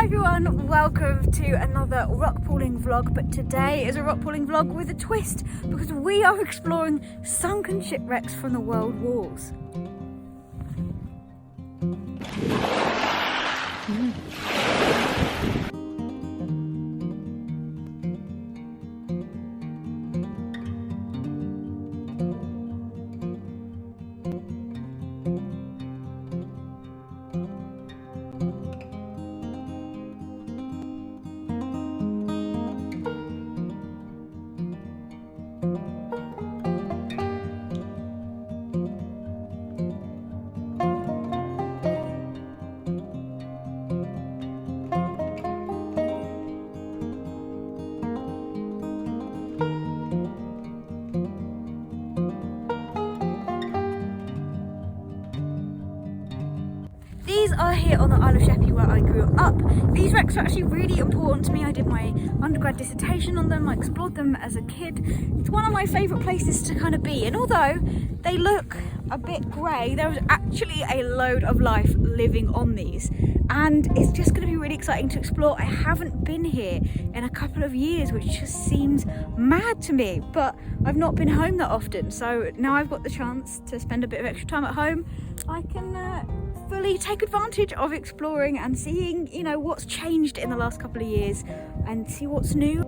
Hi everyone, welcome to another rock pooling vlog, but today is a rock pooling vlog with a twist because we are exploring sunken shipwrecks from the world wars. These are here on the Isle of Sheppey where I grew up. These wrecks are actually really important to me. I did my undergrad dissertation on them, I explored them as a kid. It's one of my favourite places to kind of be, and although they look a bit grey, there is actually a load of life living on these, and it's just going to be really exciting to explore. I haven't been here in a couple of years, which just seems mad to me, but I've not been home that often, so now I've got the chance to spend a bit of extra time at home. I can fully take advantage of exploring and seeing, you know, what's changed in the last couple of years and see what's new.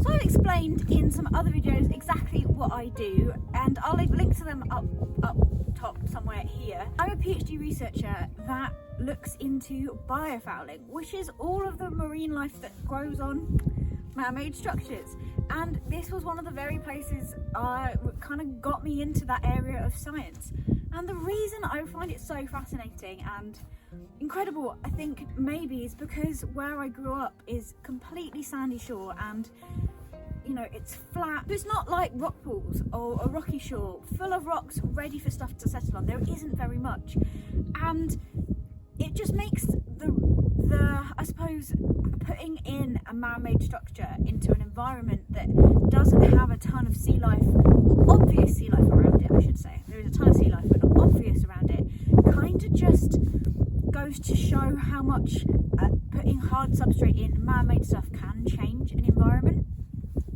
So I've explained in some other videos exactly what I do, and I'll leave links to them up top somewhere here. I'm a PhD researcher that looks into biofouling, which is all of the marine life that grows on man-made structures, and this was one of the very places kind of got me into that area of science. And the reason I find it so fascinating and incredible, I think, maybe is because where I grew up is completely sandy shore, and you know, it's flat. It's not like rock pools or a rocky shore full of rocks ready for stuff to settle on. There isn't very much, and it just makes the I suppose putting in a man-made structure into an environment that doesn't have a ton of sea life, or obvious sea life around it, I should say. There is a ton of sea life but not obvious around it, kind of just goes to show how much putting hard substrate in man-made stuff can change an environment.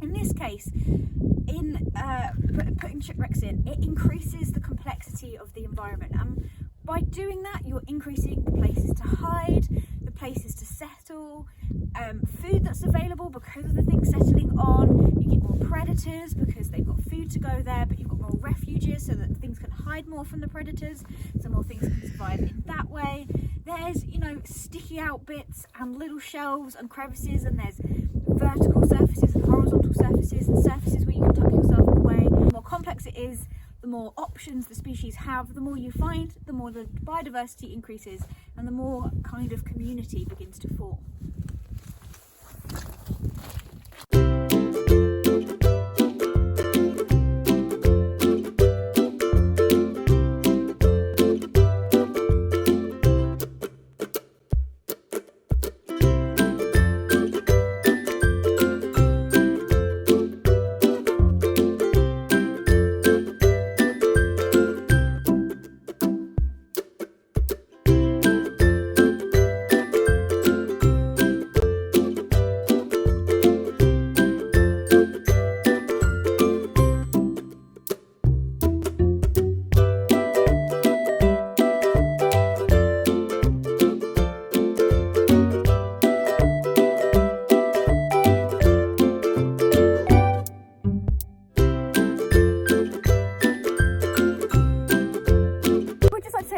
In this case, in putting shipwrecks in, it increases the complexity of the environment, and by doing that you're increasing the places to hide, the places to settle, food that's available because of the things settling on. You get more predators because they've got food to go there, but you've got more refuges so that things can hide more from the predators, so more things can survive in that way. There's, you know, sticky out bits and little shelves and crevices, and there's vertical surfaces and horizontal surfaces and surfaces where you can tuck yourself away. The more complex it is, the more options the species have, the more you find, the more the biodiversity increases, and the more kind of community begins to form.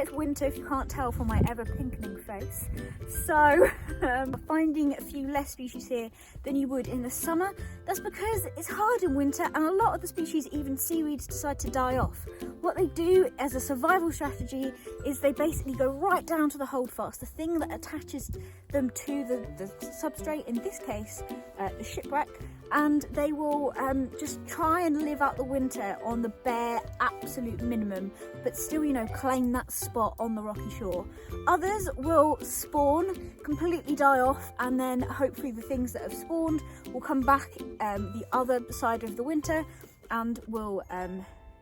it's winter if you can't tell from my ever pinkening face. So finding a few less species here than you would in the summer. That's because it's hard in winter and a lot of the species, even seaweeds, decide to die off. What they do as a survival strategy is they basically go right down to the holdfast, the thing that attaches them to the substrate, in this case the shipwreck, and they will just try and live out the winter on the bare absolute minimum, but still, you know, claim that spot on the rocky shore. Others will spawn, completely die off, and then hopefully the things that have spawned will come back the other side of the winter and will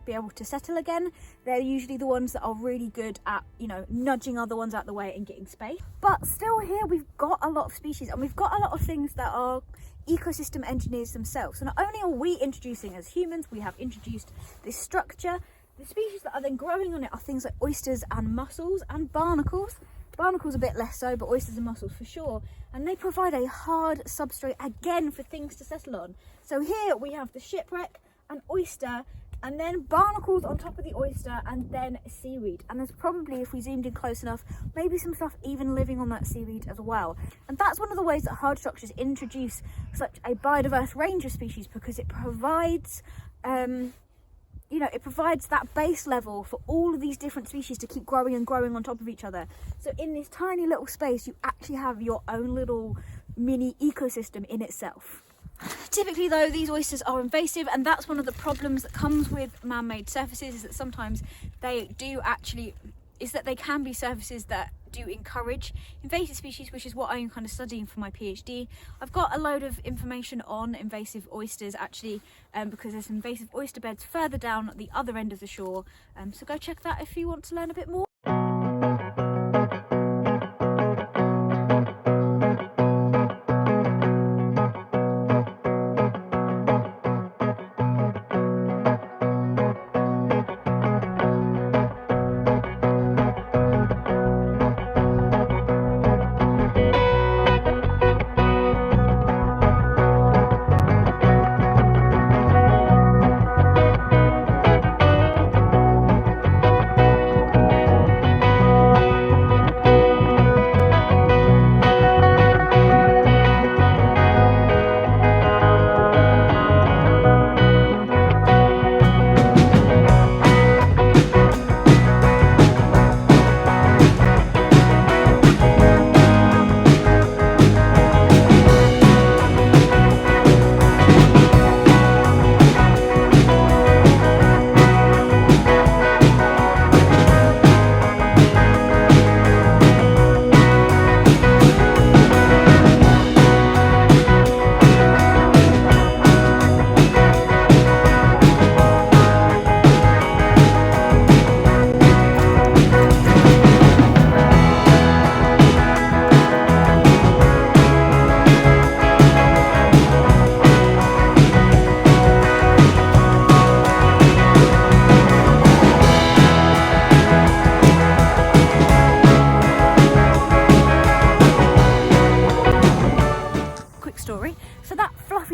be able to settle again. They're usually the ones that are really good at, you know, nudging other ones out the way and getting space. But still here we've got a lot of species, and we've got a lot of things that are ecosystem engineers themselves. So not only are we introducing, as humans, we have introduced this structure, the species that are then growing on it are things like oysters and mussels and barnacles. Barnacles a bit less so, but oysters and mussels for sure. And they provide a hard substrate again for things to settle on. So here we have the shipwreck, an oyster, and then barnacles on top of the oyster, and then seaweed. And there's probably, if we zoomed in close enough, maybe some stuff even living on that seaweed as well. And that's one of the ways that hard structures introduce such a biodiverse range of species, because it provides you know, it provides that base level for all of these different species to keep growing and growing on top of each other. So in this tiny little space, you actually have your own little mini ecosystem in itself. Typically though, these oysters are invasive, and that's one of the problems that comes with man-made surfaces, is that sometimes they can be surfaces that do encourage invasive species, which is what I'm kind of studying for my PhD. I've got a load of information on invasive oysters actually, because there's invasive oyster beds further down at the other end of the shore, so go check that if you want to learn a bit more.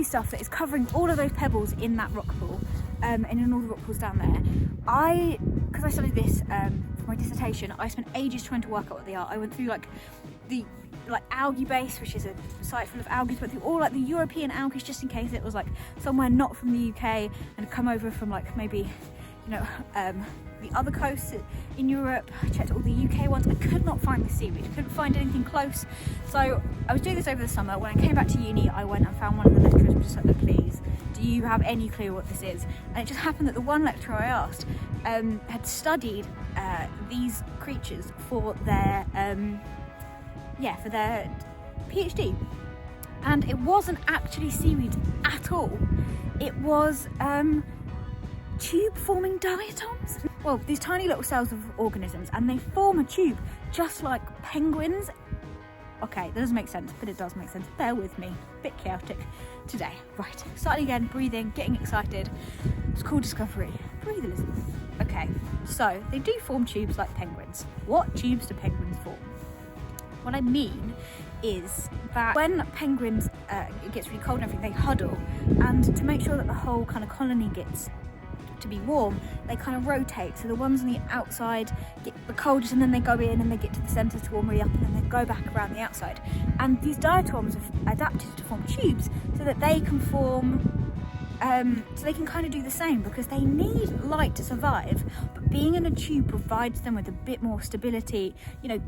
Stuff that is covering all of those pebbles in that rock pool, and in all the rock pools down there. Because I studied this for my dissertation, I spent ages trying to work out what they are. I went through the algae base, which is a site full of algae, went through all like the European algae just in case it was like somewhere not from the UK and come over from like maybe, you know, the other coasts in Europe. I checked all the UK ones. I could not find the seaweed, I couldn't find anything close. So I was doing this over the summer. When I came back to uni, I went and found one of the lecturers and was just like, look, please, do you have any clue what this is? And it just happened that the one lecturer I asked had studied these creatures for their PhD. And it wasn't actually seaweed at all. It was tube forming diatoms. Well, these tiny little cells of organisms, and they form a tube just like penguins. Okay, that doesn't make sense, but it does make sense. Bear with me, bit chaotic today. Right, starting again, breathing, getting excited. It's called discovery. Breathe, Elizabeth. Okay, so they do form tubes like penguins. What tubes do penguins form? What I mean is that when penguins, it gets really cold and everything, they huddle, and to make sure that the whole kind of colony gets to be warm, they kind of rotate. So the ones on the outside get the coldest, and then they go in and they get to the centre to warm really up, and then they go back around the outside. And these diatoms have adapted to form tubes so that they can form so they can kind of do the same, because they need light to survive, but being in a tube provides them with a bit more stability, you know,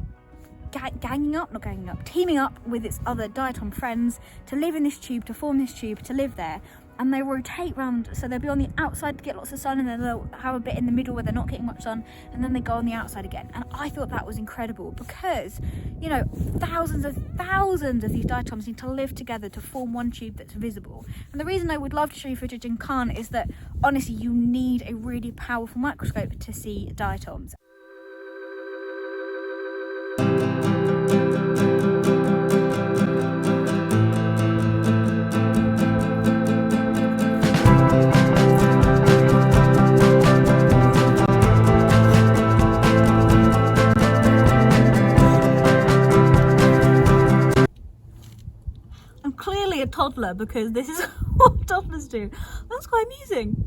teaming up with its other diatom friends to live in this tube, to form this tube, to live there. And they rotate round, so they'll be on the outside to get lots of sun, and then they'll have a bit in the middle where they're not getting much sun, and then they go on the outside again. And I thought that was incredible, because, you know, thousands of these diatoms need to live together to form one tube that's visible. And the reason I would love to show you footage and can't is that, honestly, you need a really powerful microscope to see diatoms. A toddler, because this is what toddlers do. That's quite amusing.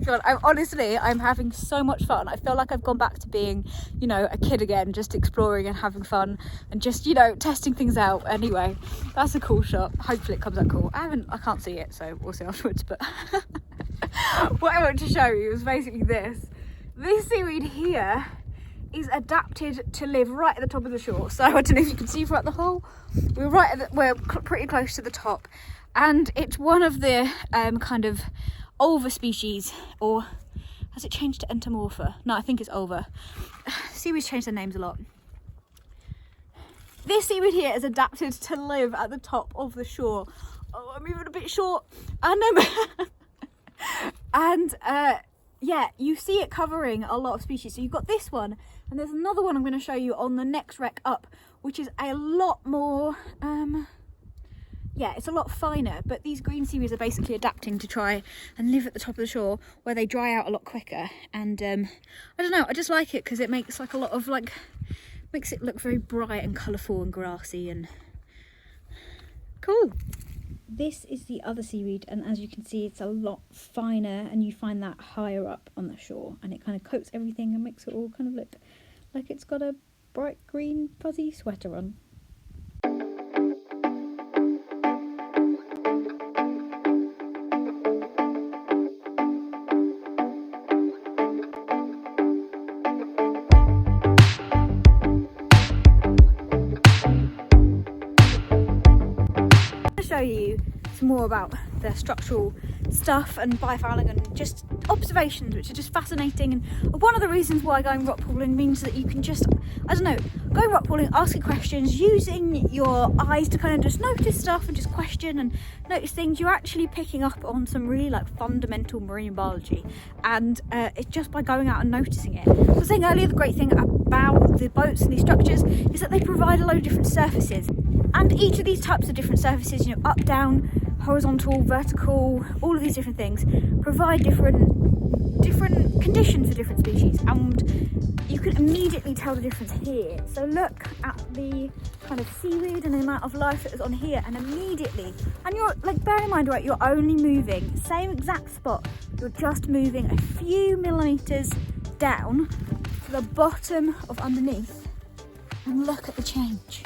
God, I'm having so much fun. I feel like I've gone back to being, you know, a kid again, just exploring and having fun and just, you know, testing things out. Anyway, that's a cool shot. Hopefully it comes out cool. I can't see it, so we'll see afterwards. But what I want to show you is basically this seaweed here is adapted to live right at the top of the shore. So I don't know if you can see throughout the hole. We're pretty close to the top, and it's one of the kind of ulva species, or has it changed to entomorpha? No, I think it's ulva. Seaweeds change their names a lot. This seaweed here is adapted to live at the top of the shore. Oh, I'm moving a bit short. And yeah, you see it covering a lot of species. So you've got this one, and there's another one I'm going to show you on the next wreck up, which is a lot more yeah, it's a lot finer, but these green seaweeds are basically adapting to try and live at the top of the shore where they dry out a lot quicker. And I don't know, I just like it because it makes like a lot of makes it look very bright and colourful and grassy and cool. This is the other seaweed, and as you can see, it's a lot finer, and you find that higher up on the shore, and it kind of coats everything and makes it all kind of look like it's got a bright green fuzzy sweater on. Show you some more about the structural stuff and biofouling and just observations, which are just fascinating. And one of the reasons why going rock pooling means that you can just, I don't know, going rock pooling, asking questions, using your eyes to kind of just notice stuff and just question and notice things. You're actually picking up on some really fundamental marine biology, and it's just by going out and noticing it. So I was saying earlier, the great thing about the boats and these structures is that they provide a load of different surfaces. And each of these types of different surfaces, you know, up, down, horizontal, vertical, all of these different things provide different conditions for different species, and you can immediately tell the difference here. So look at the kind of seaweed and the amount of life that is on here, and immediately, and you're bear in mind, right, you're only moving same exact spot, you're just moving a few millimeters down to the bottom of underneath, and look at the change.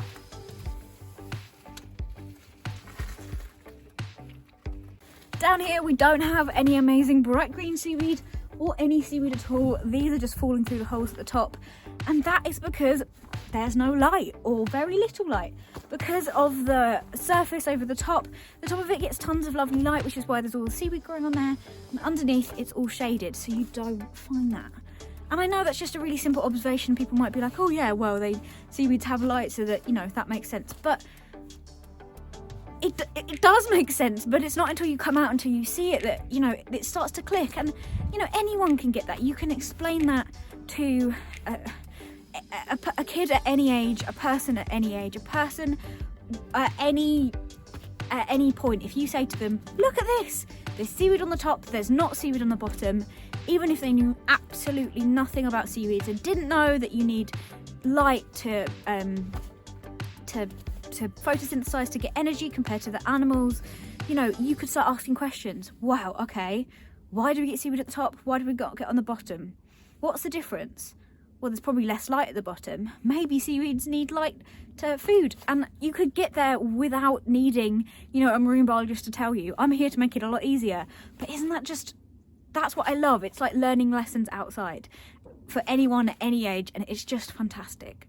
Down here we don't have any amazing bright green seaweed or any seaweed at all. These are just falling through the holes at the top, and that is because there's no light, or very little light, because of the surface over the top of it gets tons of lovely light, which is why there's all the seaweed growing on there, and underneath it's all shaded, so you don't find that. And I know that's just a really simple observation. People might be like, oh yeah, well, seaweeds have light, so that, you know, that makes sense. But it does make sense, but it's not until you come out, until you see it, that, you know, it starts to click. And, you know, anyone can get that. You can explain that to a kid at any age, a person at any age, a person at any point. If you say to them, look at this, there's seaweed on the top, there's not seaweed on the bottom, even if they knew absolutely nothing about seaweeds and didn't know that you need light to photosynthesize to get energy compared to the animals, you know, you could start asking questions. Wow, okay, why do we get seaweed at the top? Why do we get on the bottom? What's the difference? Well, there's probably less light at the bottom. Maybe seaweeds need light to food, and you could get there without needing, you know, a marine biologist to tell you. I'm here to make it a lot easier. But isn't that just, that's what I love. It's like learning lessons outside for anyone at any age, and it's just fantastic.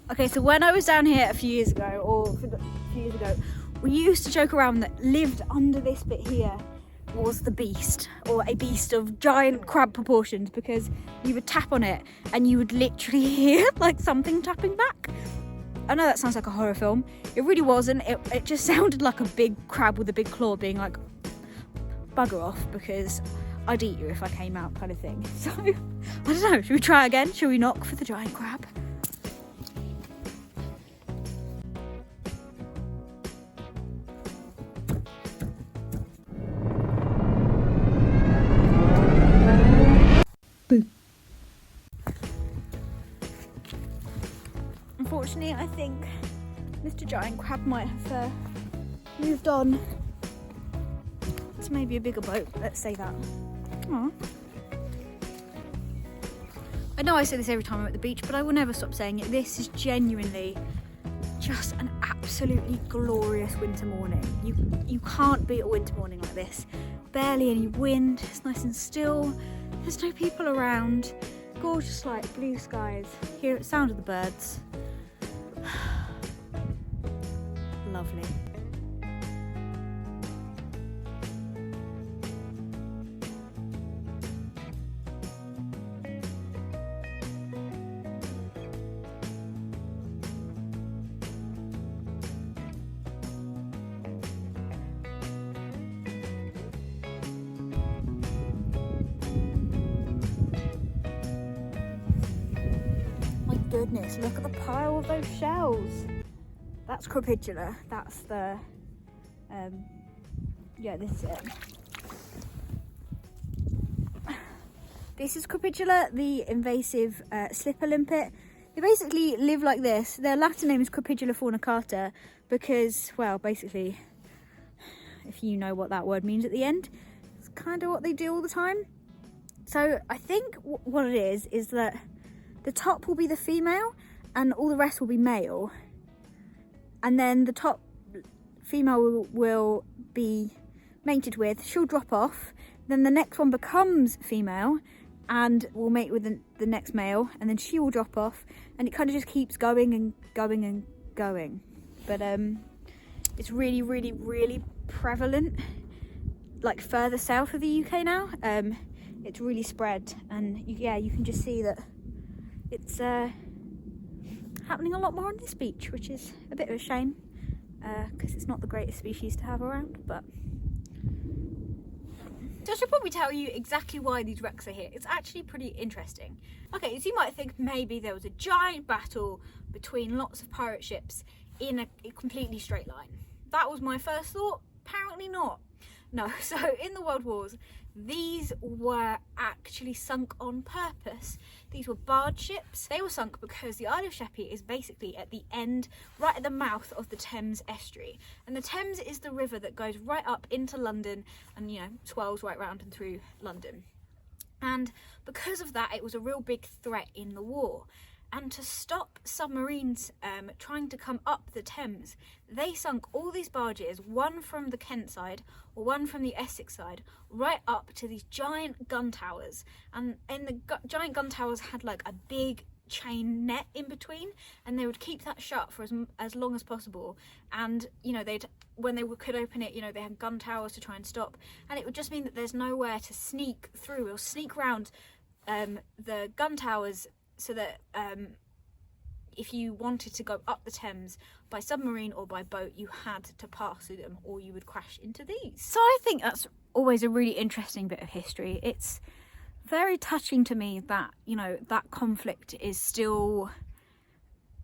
Okay, so when I was down here a few years ago, we used to joke around that lived under this bit here was the beast, or a beast of giant crab proportions, because you would tap on it and you would literally hear like something tapping back. I know that sounds like a horror film. It really wasn't. It just sounded like a big crab with a big claw being like, bugger off, because I'd eat you if I came out, kind of thing. So, I don't know, should we try again? Should we knock for the giant crab? Boom. Unfortunately, I think Mr. Giant Crab might have moved on to maybe a bigger boat, let's say that. Aww. I know I say this every time I'm at the beach, but I will never stop saying it. This is genuinely just an absolutely glorious winter morning. You can't beat a winter morning like this. Barely any wind, it's nice and still. There's no people around. Gorgeous light, blue skies. Hear the sound of the birds. Lovely. Goodness, look at the pile of those shells. That's Crepidula. That's the yeah, this is it. This is Crepidula, the invasive slipper limpet. They basically live like this. Their Latin name is Crepidula fornicata because, well, basically, if you know what that word means at the end, it's kind of what they do all the time. So I think what it is that the top will be the female and all the rest will be male. And then the top female will be mated with, she'll drop off. Then the next one becomes female and will mate with the next male, and then she will drop off. And it kind of just keeps going and going and going. But it's really, really, really prevalent, like further south of the UK now. It's really spread, and yeah, you can just see that it's happening a lot more on this beach, which is a bit of a shame because it's not the greatest species to have around. But so I should probably tell you exactly why these wrecks are here. It's actually pretty interesting. Okay, so you might think maybe there was a giant battle between lots of pirate ships in a completely straight line. That was my first thought. Apparently not. No, so in the World Wars, these were actually sunk on purpose. These were barge ships. They were sunk because the Isle of Sheppey is basically at the end, right at the mouth of the Thames estuary. And the Thames is the river that goes right up into London and, you know, swirls right round and through London. And because of that, it was a real big threat in the war. And to stop submarines trying to come up the Thames, they sunk all these barges, one from the Kent side or one from the Essex side, right up to these giant gun towers. And the giant gun towers had like a big chain net in between, and they would keep that shut for as long as possible. And you know, when they could open it, you know, they had gun towers to try and stop, and it would just mean that there's nowhere to sneak through or sneak around the gun towers, so that if you wanted to go up the Thames by submarine or by boat, you had to pass through them or you would crash into these. So I think that's always a really interesting bit of history. It's very touching to me that, you know, that conflict is still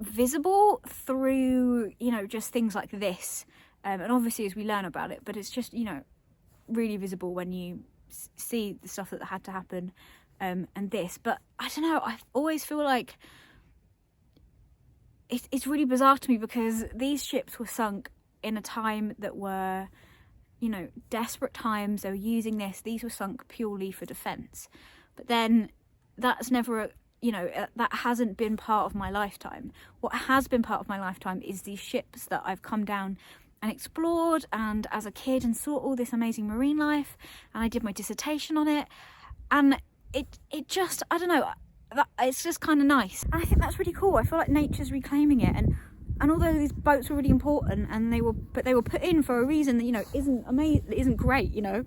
visible through, you know, just things like this. And obviously as we learn about it, but it's just, you know, really visible when you see the stuff that had to happen and this. But I don't know, I always feel like it's really bizarre to me, because these ships were sunk in a time that were, you know, desperate times. They were using these were sunk purely for defence. But then that's never, you know, that hasn't been part of my lifetime. What has been part of my lifetime is these ships that I've come down and explored, and as a kid, and saw all this amazing marine life, and I did my dissertation on it, and it just, I don't know, it's just kind of nice, and I think that's really cool. I feel like nature's reclaiming it, and although these boats were really important, and they were put in for a reason that, you know, isn't great, you know,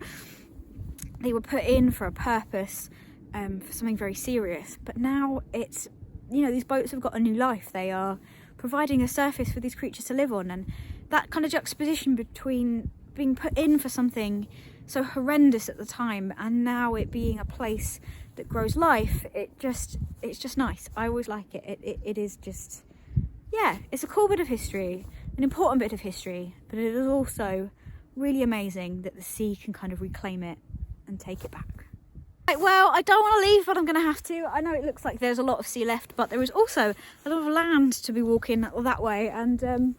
they were put in for a purpose, for something very serious. But now it's, you know, these boats have got a new life. They are providing a surface for these creatures to live on, and that kind of juxtaposition between being put in for something so horrendous at the time and now it being a place that grows life, it's just nice. I always like it. It is just, yeah, it's a cool bit of history, an important bit of history, but it is also really amazing that the sea can kind of reclaim it and take it back. Right, well, I don't want to leave, but I'm going to have to. I know it looks like there's a lot of sea left, but there is also a lot of land to be walking that way, and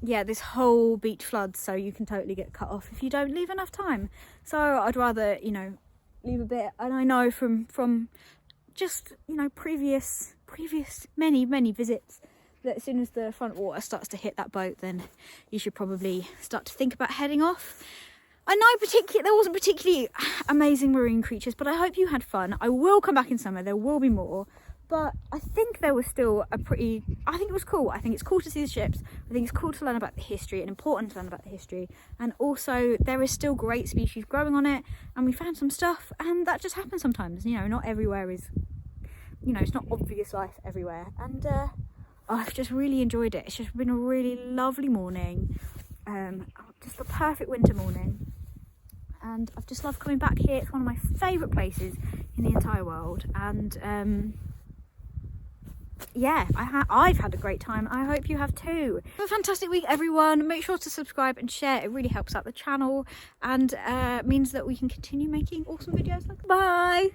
yeah, this whole beach floods, so you can totally get cut off if you don't leave enough time. So I'd rather, you know, leave a bit. And I know from just, you know, previous many visits, that as soon as the front water starts to hit that boat, then you should probably start to think about heading off. I know there wasn't particularly amazing marine creatures, but I hope you had fun. I will come back in summer, there will be more. But I think there was still I think it was cool. I think it's cool to see the ships. I think it's cool to learn about the history, and important to learn about the history. And also there is still great species growing on it, and we found some stuff, and that just happens sometimes. You know, not everywhere is, you know, it's not obvious life everywhere. And I've just really enjoyed it. It's just been a really lovely morning, just a perfect winter morning. And I've just loved coming back here. It's one of my favourite places in the entire world. And yeah, I've had a great time. I hope you have too. Have a fantastic week, everyone. Make sure to subscribe and share. It really helps out the channel, and means that we can continue making awesome videos like. Bye.